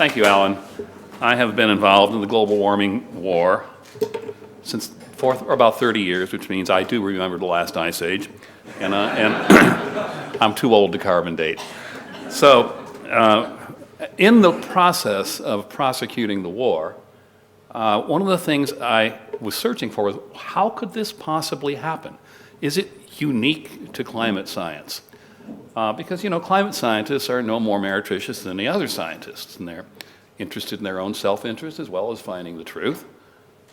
Thank you, Alan. I have been involved in the global warming war since about 30 years, which means I do remember the last ice age, and I'm too old to carbon date. So in the process of prosecuting the war, one of the things I was searching for was, how could this possibly happen? Is it unique to climate science? Because, climate scientists are no more meretricious than the other scientists, and they're interested in their own self-interest as well as finding the truth,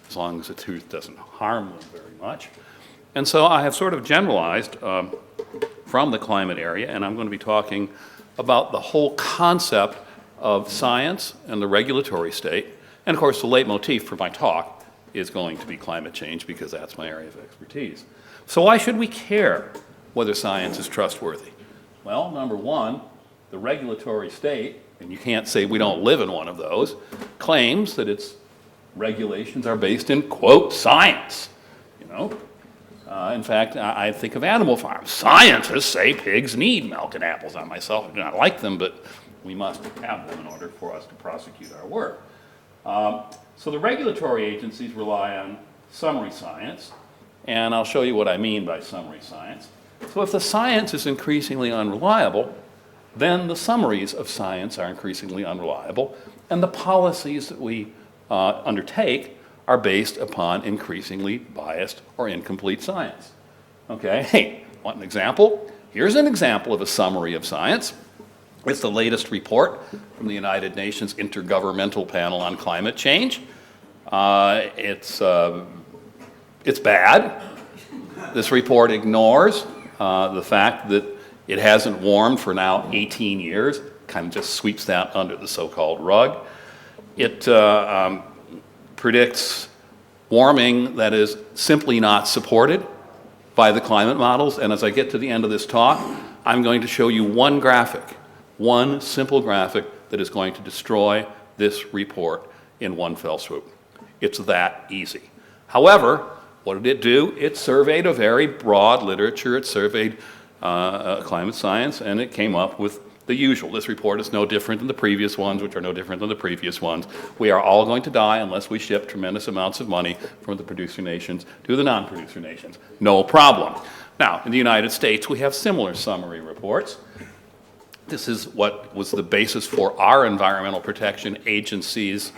as long as the truth doesn't harm them very much. And so I have sort of generalized from the climate area, and I'm going to be talking about the whole concept of science and the regulatory state. And of course, the leitmotif for my talk is going to be climate change, because that's my area of expertise. So why should we care whether science is trustworthy? Well, number one, the regulatory state, and you can't say we don't live in one of those, claims that its regulations are based in, quote, science. In fact, I think of animal farms. Scientists say pigs need milk and apples. I myself do not like them, but we must have them in order for us to prosecute our work. So the regulatory agencies rely on summary science, and I'll show you what I mean by summary science. So if the science is increasingly unreliable, then the summaries of science are increasingly unreliable, and the policies that we undertake are based upon increasingly biased or incomplete science. Okay, hey, want an example? Here's an example of a summary of science. It's the latest report from the United Nations Intergovernmental Panel on Climate Change. It's bad. This report ignores the fact that it hasn't warmed for now 18 years, kind of just sweeps that under the so-called rug. It predicts warming that is simply not supported by the climate models, and as I get to the end of this talk, I'm going to show you one graphic, one simple graphic that is going to destroy this report in one fell swoop. It's that easy. However, what did it do? It surveyed a very broad literature. It surveyed climate science, and it came up with the usual. This report is no different than the previous ones, which are no different than the previous ones. We are all going to die unless we ship tremendous amounts of money from the producer nations to the non-producer nations. No problem. Now, in the United States, we have similar summary reports. This is what was the basis for our Environmental Protection Agency's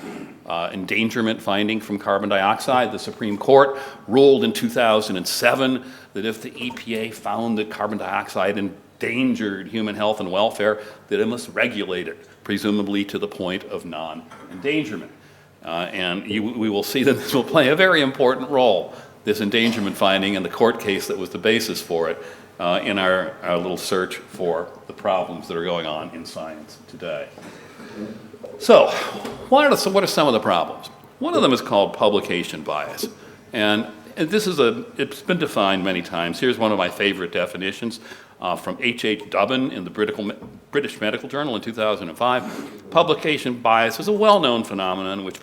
endangerment finding from carbon dioxide. The Supreme Court ruled in 2007 that if the EPA found that carbon dioxide endangered human health and welfare, that it must regulate it, presumably to the point of non-endangerment. And we will see that this will play a very important role, this endangerment finding and the court case that was the basis for it, in our little search for the problems that are going on in science today. So, what are some of the problems? One of them is called publication bias. And this is it's been defined many times. Here's one of my favorite definitions from H.H. Dubin in the British Medical Journal in 2005. Publication bias is a well-known phenomenon in which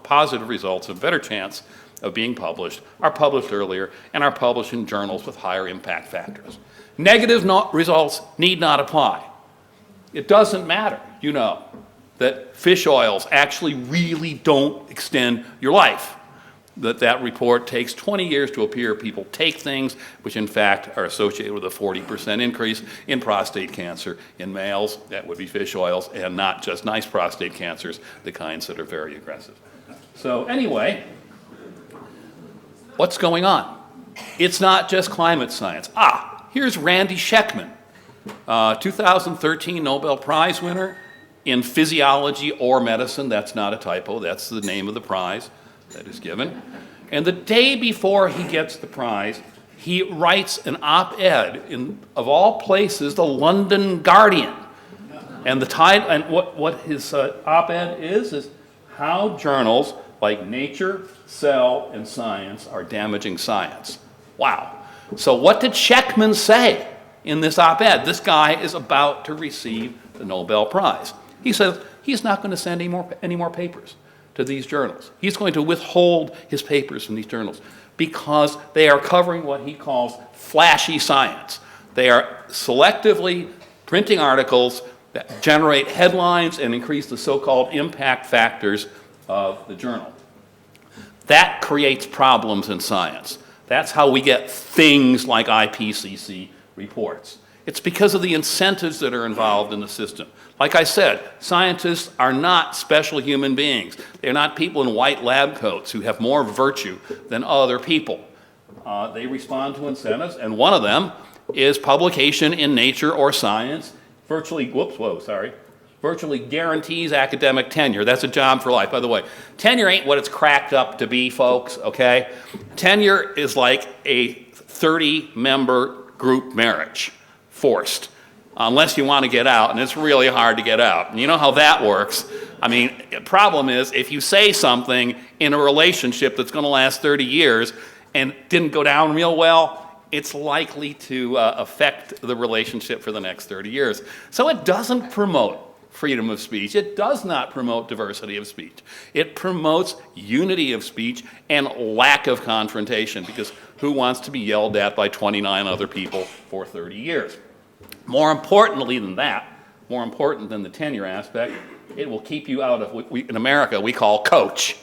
positive results have a better chance of being published, are published earlier, and are published in journals with higher impact factors. Negative results need not apply. It doesn't matter, that fish oils actually really don't extend your life. That report takes 20 years to appear. People take things which in fact are associated with a 40% increase in prostate cancer in males. That would be fish oils, and not just nice prostate cancers, the kinds that are very aggressive. So anyway, what's going on? It's not just climate science. Here's Randy Schekman, 2013 Nobel Prize winner in physiology or medicine. That's not a typo. That's the name of the prize that is given. And the day before he gets the prize, he writes an op-ed in, of all places, the London Guardian. And the title, and what his op-ed is how journals like Nature, Cell, and Science are damaging science. Wow. So what did Schekman say in this op-ed? This guy is about to receive the Nobel Prize. He says he's not going to send any more papers to these journals. He's going to withhold his papers from these journals because they are covering what he calls flashy science. They are selectively printing articles that generate headlines and increase the so-called impact factors of the journal. That creates problems in science. That's how we get things like IPCC reports. It's because of the incentives that are involved in the system. Like I said, scientists are not special human beings. They're not people in white lab coats who have more virtue than other people. They respond to incentives, and one of them is publication in Nature or Science. Virtually guarantees academic tenure. That's a job for life. By the way, tenure ain't what it's cracked up to be, folks, okay? Tenure is like a 30-member group marriage, forced, unless you want to get out, and it's really hard to get out. And you know how that works. I mean, the problem is if you say something in a relationship that's going to last 30 years and didn't go down real well, it's likely to affect the relationship for the next 30 years. So it doesn't promote freedom of speech. It does not promote diversity of speech. It promotes unity of speech and lack of confrontation, because who wants to be yelled at by 29 other people for 30 years? More importantly than that, more important than the tenure aspect, it will keep you out of what in America we call coach.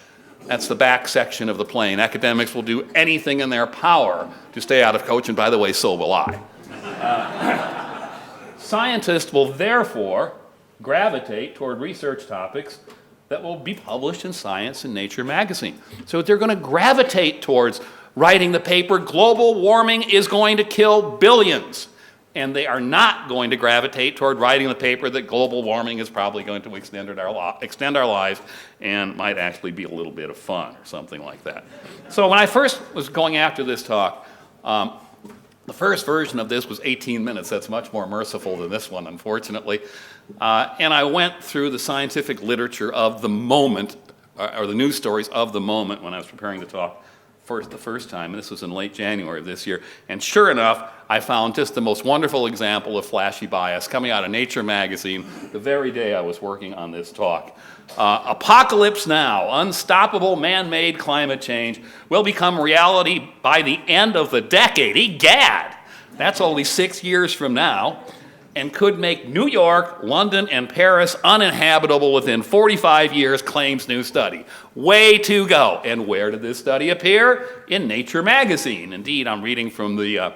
That's the back section of the plane. Academics will do anything in their power to stay out of coach, and by the way, so will I. Scientists will therefore gravitate toward research topics that will be published in Science and Nature magazine. So they're going to gravitate towards writing the paper, global warming is going to kill billions. And they are not going to gravitate toward writing the paper that global warming is probably going to extend our lives and might actually be a little bit of fun or something like that. So when I first was going after this talk, the first version of this was 18 minutes. That's much more merciful than this one, unfortunately. And I went through the scientific literature of the moment, or the news stories of the moment when I was preparing the talk the first time, and this was in late January of this year. And sure enough, I found just the most wonderful example of flashy bias coming out of Nature magazine the very day I was working on this talk. Apocalypse now, unstoppable man-made climate change will become reality by the end of the decade. Egad! That's only 6 years from now, and could make New York, London, and Paris uninhabitable within 45 years, claims new study. Way to go. And where did this study appear? In Nature magazine. Indeed, I'm reading from the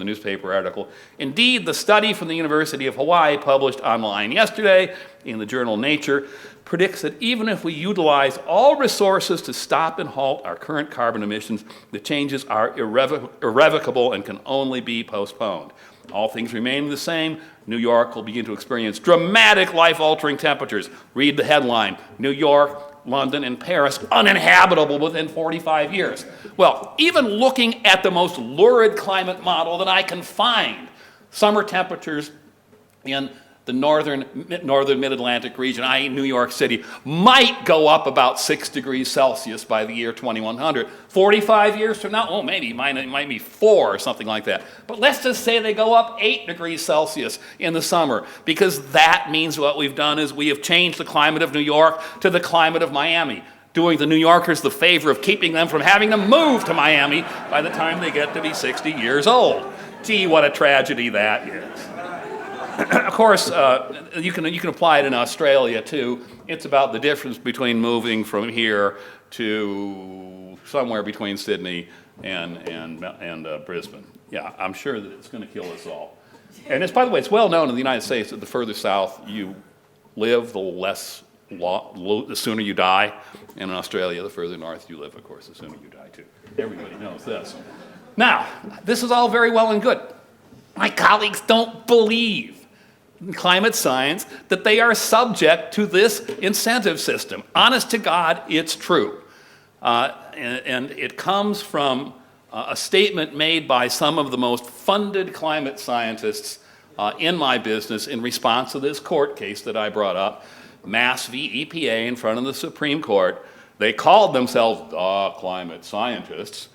newspaper article. Indeed, the study from the University of Hawaii, published online yesterday in the journal Nature, predicts that even if we utilize all resources to stop and halt our current carbon emissions, the changes are irrevocable and can only be postponed. All things remain the same. New York will begin to experience dramatic life-altering temperatures. Read the headline, New York, London, and Paris uninhabitable within 45 years. Well, even looking at the most lurid climate model that I can find, summer temperatures in the northern mid-Atlantic region, i.e. New York City, might go up about 6 degrees Celsius by the year 2100. 45 years from now, maybe, it might be 4 or something like that. But let's just say they go up 8 degrees Celsius in the summer, because that means what we've done is we have changed the climate of New York to the climate of Miami, doing the New Yorkers the favor of keeping them from having to move to Miami by the time they get to be 60 years old. Gee, what a tragedy that is. Of course, you can apply it in Australia too. It's about the difference between moving from here to somewhere between Sydney and Brisbane. Yeah, I'm sure that it's going to kill us all. And it's, by the way, it's well known in the United States that the further south you live, the sooner you die. And in Australia, the further north you live, of course, the sooner you die too. Everybody knows this. Now, this is all very well and good. My colleagues don't believe in climate science that they are subject to this incentive system. Honest to God, it's true. And it comes from a statement made by some of the most funded climate scientists in my business in response to this court case that I brought up, Mass v. EPA in front of the Supreme Court. They called themselves the climate scientists.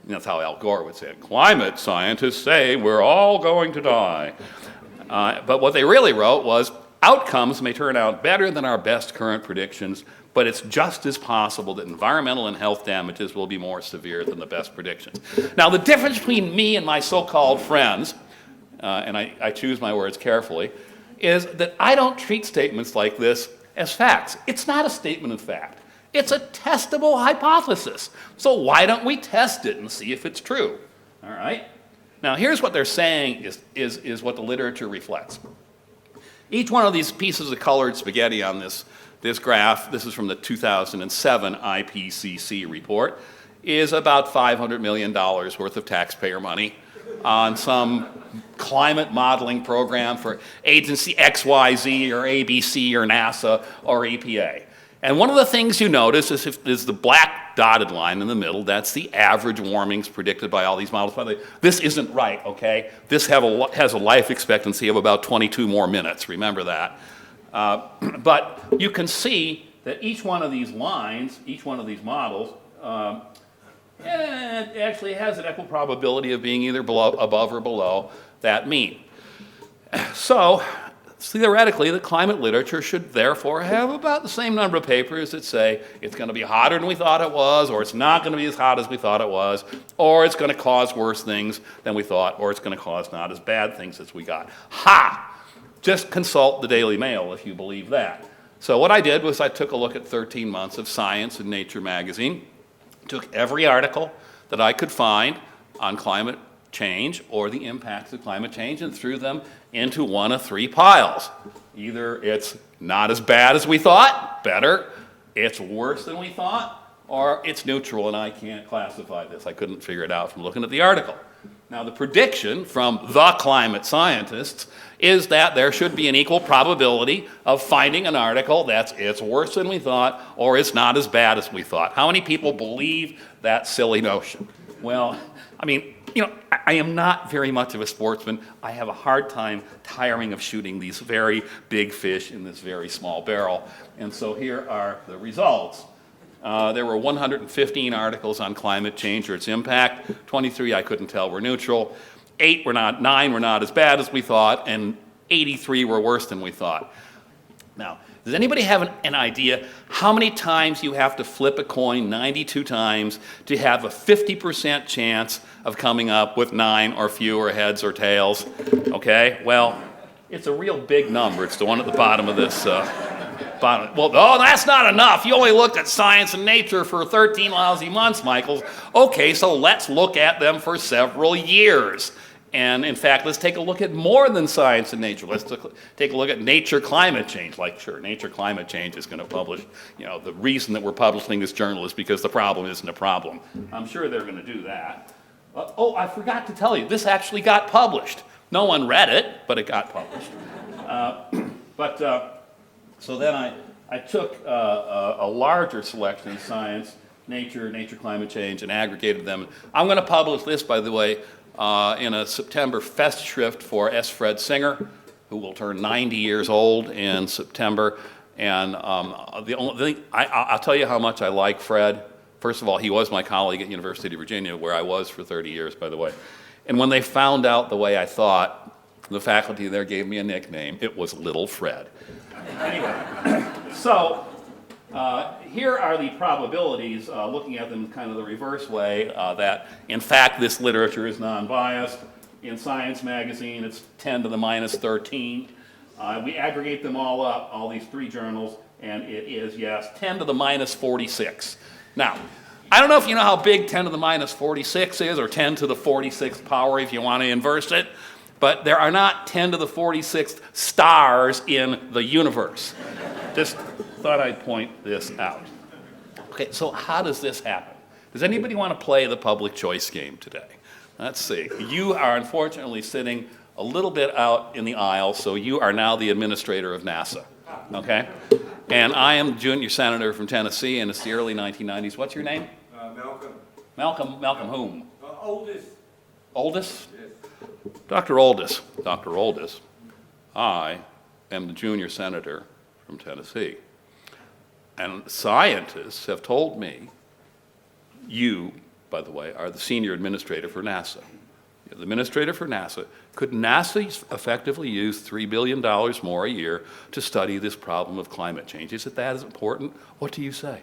And that's how Al Gore would say it. Climate scientists say we're all going to die. But what they really wrote was, outcomes may turn out better than our best current predictions, but it's just as possible that environmental and health damages will be more severe than the best predictions. Now, the difference between me and my so-called friends, and I choose my words carefully, is that I don't treat statements like this as facts. It's not a statement of fact. It's a testable hypothesis. So why don't we test it and see if it's true? All right? Now here's what they're saying is what the literature reflects. Each one of these pieces of colored spaghetti on this graph, this is from the 2007 IPCC report, is about $500 million worth of taxpayer money on some climate modeling program for agency XYZ or ABC or NASA or EPA. And one of the things you notice is the black dotted line in the middle. That's the average warmings predicted by all these models. By the way, this isn't right, okay? This has a life expectancy of about 22 more minutes. Remember that. But you can see that each one of these lines, each one of these models, it actually has an equal probability of being either above or below that mean. So theoretically, the climate literature should therefore have about the same number of papers that say it's going to be hotter than we thought it was, or it's not going to be as hot as we thought it was, or it's going to cause worse things than we thought, or it's going to cause not as bad things as we got. Ha! Just consult the Daily Mail if you believe that. So what I did was I took a look at 13 months of Science and Nature magazine, took every article that I could find on climate change or the impacts of climate change and threw them into one of three piles. Either it's not as bad as we thought, better, it's worse than we thought, or it's neutral and I can't classify this. I couldn't figure it out from looking at the article. Now the prediction from the climate scientists is that there should be an equal probability of finding an article that's it's worse than we thought or it's not as bad as we thought. How many people believe that silly notion? Well, I mean, you know, I am not very much of a sportsman. I have a hard time tiring of shooting these very big fish in this very small barrel. And so here are the results. There were 115 articles on climate change or its impact. 23 I couldn't tell were neutral. 9 were not as bad as we thought, and 83 were worse than we thought. Now, does anybody have an idea how many times you have to flip a coin 92 times to have a 50% chance of coming up with 9 or fewer heads or tails? Okay, well, it's a real big number. It's the one at the bottom of this bottom. Well, oh, that's not enough. You only looked at Science and Nature for 13 lousy months, Michaels. Okay, so let's look at them for several years. And in fact, let's take a look at more than Science and Nature. Let's take a look at Nature Climate Change. Like, sure, Nature Climate Change is going to publish, you know, the reason that we're publishing this journal is because the problem isn't a problem. I'm sure they're going to do that. Oh, I forgot to tell you, this actually got published. No one read it, but it got published. So then I took a larger selection of Science, Nature, Nature Climate Change, and aggregated them. I'm going to publish this, by the way, in a September Festschrift for S. Fred Singer, who will turn 90 years old in September. And the only thing, I'll tell you how much I like Fred. First of all, he was my colleague at University of Virginia, where I was for 30 years, by the way. And when they found out the way I thought, the faculty there gave me a nickname. It was Little Fred. Anyway, so here are the probabilities, looking at them kind of the reverse way, that in fact this literature is non-biased. In Science magazine, it's 10 to the minus 13. We aggregate them all up, all these three journals, and it is, yes, 10 to the minus 46. Now, I don't know if you know how big 10 to the minus 46 is, or 10 to the 46th power if you want to inverse it, but there are not 10 to the 46th stars in the universe. Just thought I'd point this out. Okay, so how does this happen? Does anybody want to play the public choice game today? Let's see. You are unfortunately sitting a little bit out in the aisle, so you are now the administrator of NASA, okay? And I am junior senator from Tennessee, and it's the early 1990s. What's your name? Malcolm. Malcolm whom? Oldest. Oldest? Yes. Dr. Oldest, I am the junior senator from Tennessee. And scientists have told me, you, by the way, are the senior administrator for NASA. You're the administrator for NASA. Could NASA effectively use $3 billion more a year to study this problem of climate change? Is it that as important? What do you say?